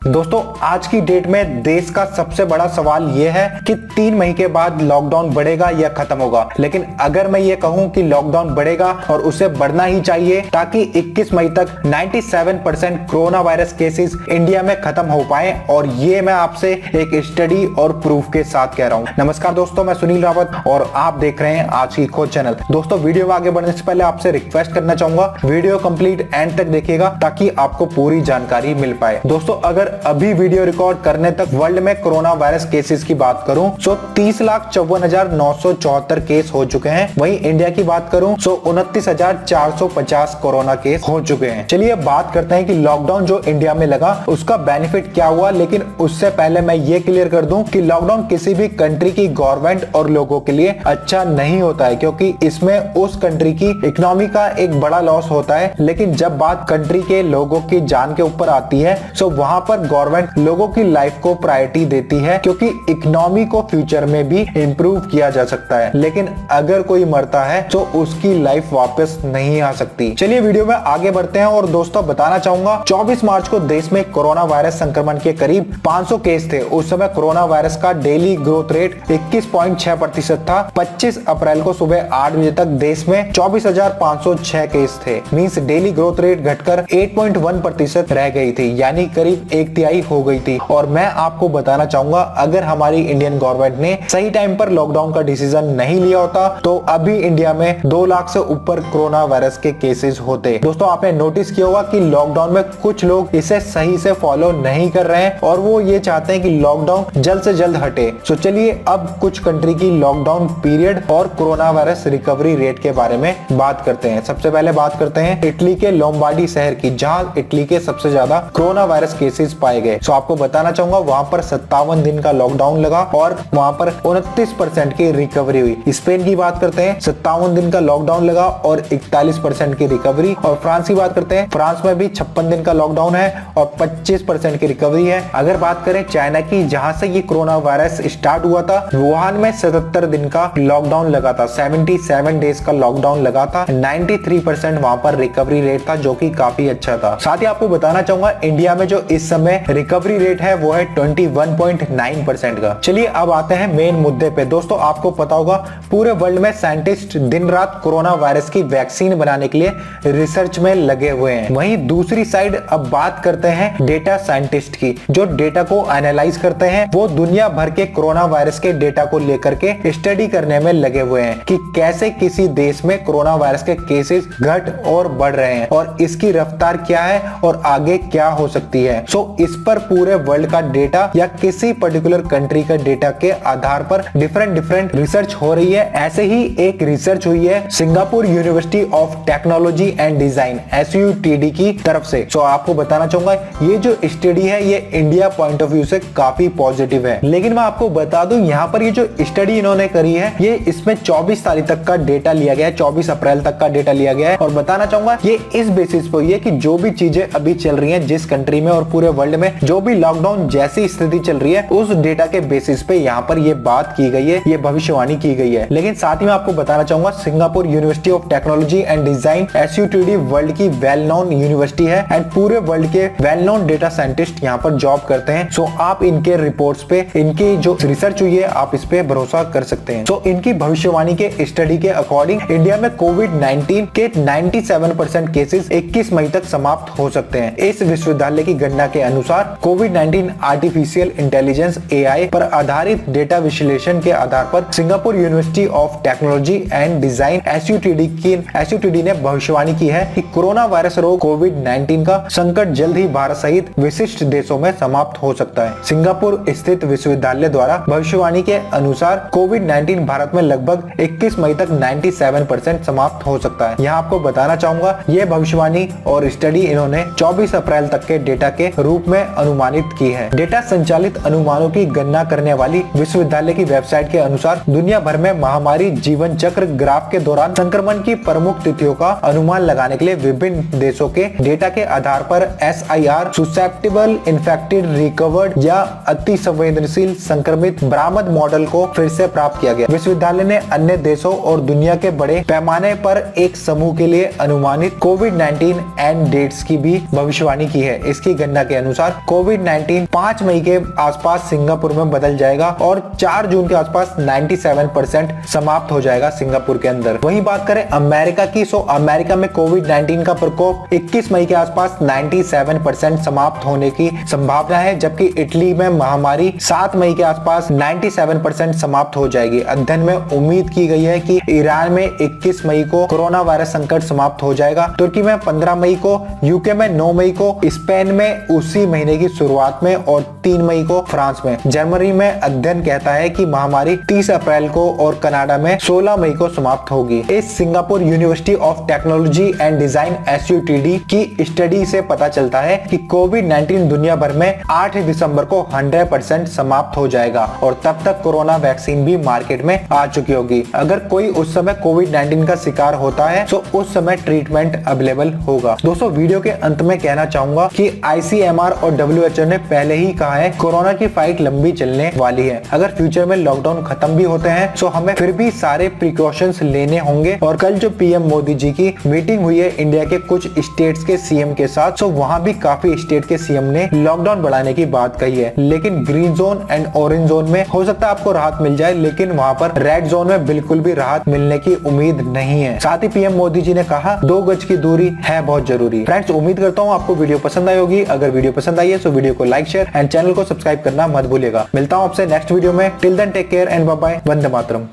दोस्तों आज की डेट में देश का सबसे बड़ा सवाल यह है कि 3 मई के बाद लॉकडाउन बढ़ेगा या खत्म होगा। लेकिन अगर मैं ये कहूं कि लॉकडाउन बढ़ेगा और उसे बढ़ना ही चाहिए ताकि 21 मई तक 97% कोरोना वायरस केसेस इंडिया में खत्म हो पाए, और ये मैं आपसे एक स्टडी और प्रूफ के साथ कह रहा हूं। नमस्कार दोस्तों, मैं सुनील रावत और आप देख रहे हैं आज की खोज चैनल। दोस्तों वीडियो में आगे बढ़ने से पहले आपसे रिक्वेस्ट करना चाहूंगा, वीडियो कंप्लीट एंड तक देखिएगा ताकि आपको पूरी जानकारी मिल पाए। दोस्तों अगर अभी वीडियो रिकॉर्ड करने तक वर्ल्ड में कोरोना वायरस केसेस की बात करूं तो 30,54,974 केस हो चुके हैं। वहीं इंडिया की बात करूं तो 29,450 कोरोना केस हो चुके हैं। चलिए बात करते हैं कि लॉकडाउन जो इंडिया में लगा उसका बेनिफिट क्या हुआ। लेकिन उससे पहले मैं ये क्लियर कर दूं कि लॉकडाउन किसी भी कंट्री की गवर्नमेंट और लोगों के लिए अच्छा नहीं होता है, क्योंकि इसमें उस कंट्री की इकोनॉमी का एक बड़ा लॉस होता है। लेकिन जब बात कंट्री के लोगों की जान के ऊपर आती है तो वहां पर गवर्नमेंट लोगों की लाइफ को प्रायोरिटी देती है, क्योंकि इकोनॉमी को फ्यूचर में भी इंप्रूव किया जा सकता है। लेकिन अगर कोई मरता है तो उसकी लाइफ वापस नहीं आ सकती। चलिए वीडियो में आगे बढ़ते हैं और दोस्तों बताना चाहूंगा 24 मार्च को देश में कोरोना वायरस संक्रमण के करीब 500 केस थे। उस समय कोरोना वायरस का डेली ग्रोथ रेट 21.6% था। 25 अप्रैल को सुबह 8 बजे तक देश में 24,506 केस थे। मींस डेली ग्रोथ रेट घटकर 8.1% रह गई थी, यानी करीब एक तिहाई हो गई थी। और मैं आपको बताना चाहूंगा अगर हमारी इंडियन गवर्नमेंट ने सही टाइम पर लॉकडाउन का डिसीजन नहीं लिया होता तो अभी इंडिया में 2 लाख से ऊपर कोरोना वायरस के केसेस होते। दोस्तों आपने नोटिस किया होगा कि लॉकडाउन में कुछ लोग इसे सही से फॉलो नहीं कर रहे हैं और वो ये चाहते हैं कि लॉकडाउन जल्द से जल्द हटे। तो चलिए अब कुछ कंट्री की लॉकडाउन पीरियड और कोरोना वायरस रिकवरी रेट के बारे में बात करते हैं। सबसे पहले बात करते हैं इटली के लोम्बार्डी शहर की, जहां इटली के सबसे ज्यादा कोरोना वायरस केसेस पाए गए। तो आपको बताना चाहूंगा वहां पर 57 दिन का लॉकडाउन लगा और वहां पर 29% की रिकवरी हुई। स्पेन की बात करते हैं 57 दिन का लॉकडाउन लगा और 41% की रिकवरी। और फ्रांस की बात करते हैं, फ्रांस में भी 56 दिन का लॉकडाउन है और 25% की रिकवरी है। अगर बात करें चाइना की, जहां से ये कोरोना वायरस स्टार्ट हुआ था, वुहान में 77 दिन का लॉकडाउन लगा था, 77 डेज का लॉकडाउन लगा था। 93% वहां पर रिकवरी रेट था, जो कि काफी अच्छा था। साथ ही आपको बताना चाहूंगा इंडिया में जो इस समय रिकवरी रेट है वो है 21.9% का। चलिए अब आते हैं मेन मुद्दे पे। दोस्तों आपको पता होगा पूरे वर्ल्ड में साइंटिस्ट दिन रात कोरोना वायरस की वैक्सीन बनाने के लिए रिसर्च में लगे हुए हैं। वहीं दूसरी साइड अब बात करते हैं डेटा साइंटिस्ट की, जो डेटा को एनालाइज करते हैं। वो दुनिया भर के कोरोना वायरस के डेटा को लेकर के स्टडी करने में लगे हुए हैं कि कैसे किसी देश में कोरोना वायरस के केसेस घट और बढ़ रहे हैं और इसकी रफ्तार क्या है और आगे क्या हो सकती है। सो इस पर पूरे वर्ल्ड का डेटा या किसी पर्टिकुलर कंट्री का डेटा के आधार पर डिफरेंट रिसर्च हो रही है। ऐसे ही एक रिसर्च हुई है Singapore university of technology and design SUTD की तरफ से। सो आपको बताना चाहूंगा ये जो स्टडी है ये इंडिया पॉइंट ऑफ व्यू से काफी पॉजिटिव है। लेकिन मैं आपको बता दूं यहाँ पर ये जो स्टडी इन्होंने करी है ये इसमें 24 तारीख तक का डेटा लिया गया है, 24 अप्रैल तक का डेटा लिया गया है। और बताना चाहूंगा ये इस बेसिस पर हुई है कि जो भी चीजें अभी चल रही है जिस कंट्री में और पूरे वर्ल्ड में जो भी लॉकडाउन जैसी स्थिति चल रही है उस डेटा के बेसिस पे यहाँ पर ये बात की गई है, ये भविष्यवाणी की गई है। लेकिन साथ ही मैं आपको बताना चाहूंगा Singapore university of technology and design SUTD world की वेल नोन यूनिवर्सिटी है एंड पूरे वर्ल्ड के वेल नोन डेटा साइंटिस्ट यहाँ पर जॉब करते हैं। सो आप इनके रिपोर्ट्स पे, इनकी जो रिसर्च हुई है आप इस पे भरोसा कर सकते हैं। तो इनकी भविष्यवाणी के स्टडी के अकॉर्डिंग इंडिया में कोविड-19 के 97% केसेस 21 मई तक समाप्त हो सकते हैं। इस विश्वविद्यालय की गणना के अनुसार कोविड-19 आर्टिफिशियल इंटेलिजेंस AI पर आधारित डेटा विश्लेषण के आधार पर Singapore university of technology and design SUTD ने भविष्यवाणी की है कि कोरोना वायरस रोग कोविड-19 का संकट जल्द ही भारत सहित विशिष्ट देशों में समाप्त हो सकता है। सिंगापुर स्थित विश्वविद्यालय द्वारा भविष्यवाणी के अनुसार कोविड-19 भारत में लगभग 21 मई तक 97% समाप्त हो सकता है। यहाँ आपको बताना चाहूंगा ये भविष्यवाणी और स्टडी इन्होंने 24 अप्रैल तक के डेटा के रूप में अनुमानित की है। डेटा संचालित अनुमानों की गणना करने वाली विश्वविद्यालय की वेबसाइट के अनुसार दुनिया भर में महामारी जीवन चक्र ग्राफ के दौरान संक्रमण की प्रमुख तिथियों का अनुमान लगाने के लिए विभिन्न देशों के डेटा के आधार पर SIR susceptible infected recovered या अति संवेदनशील संक्रमित बरामद मॉडल को फिर से प्राप्त किया गया। विश्वविद्यालय ने अन्य देशों और दुनिया के बड़े पैमाने पर एक समूह के लिए अनुमानित कोविड-19 एंड डेट्स की भी भविष्यवाणी की है। इसकी गणना के अनुसार कोविड-19 5 मई के आसपास सिंगापुर में बदल जाएगा और 4 जून के आसपास 97% समाप्त हो जाएगा सिंगापुर के अंदर। वहीं बात करें अमेरिका की, सो अमेरिका में कोविड-19 का प्रकोप 21 मई के आसपास 97% समाप्त होने की संभावना है, जबकि इटली में महामारी 7 मई के आसपास 97% समाप्त हो जाएगी। अध्ययन में उम्मीद की गई है कि ईरान में 21 मई को कोरोना वायरस संकट समाप्त हो जाएगा, तुर्की में 15 मई को, यूके में 9 मई को, स्पेन में उसी महीने की शुरुआत में और 3 मई को फ्रांस में। जर्मनी में अध्ययन कहता है कि महामारी 30 अप्रैल को और कनाडा में 16 मई को समाप्त होगी। इस Singapore university of technology and design SUTD की स्टडी से पता चलता है कि कोविड-19 दुनिया भर में 8 दिसंबर को 100% समाप्त हो जाएगा और तब तक कोरोना वैक्सीन भी मार्केट में आ चुकी होगी। अगर कोई उस समय कोविड-19 का शिकार होता है तो उस समय ट्रीटमेंट अवेलेबल होगा। दोस्तों, वीडियो के अंत में कहना चाहूंगा कि ICMR और WHO ने पहले ही कहा है कोरोना की फाइट लंबी चलने वाली है। अगर फ्यूचर में लॉकडाउन खत्म भी होते हैं तो हमें फिर भी सारे प्रिकॉशंस लेने होंगे। और कल जो PM मोदी जी की मीटिंग हुई है इंडिया के कुछ स्टेट्स के CM के साथ, तो वहाँ भी काफी स्टेट के CM ने लॉकडाउन बढ़ाने की बात कही है, लेकिन green zone and orange zone में हो सकता है आपको राहत मिल जाए, लेकिन वहाँ पर रेड जोन में बिल्कुल भी राहत मिलने की उम्मीद नहीं है। साथ ही PM मोदी जी ने कहा 2 गज की दूरी है बहुत जरूरी। फ्रेंड्स, उम्मीद करता हूँ आपको वीडियो पसंद आई होगी। अगर वीडियो पसंद आई है तो वीडियो को लाइक, शेयर एंड चैनल को सब्सक्राइब करना मत भूलिएगा। मिलता हूँ आपसे नेक्स्ट वीडियो में। Till then take care and bye bye. वंदे मातरम।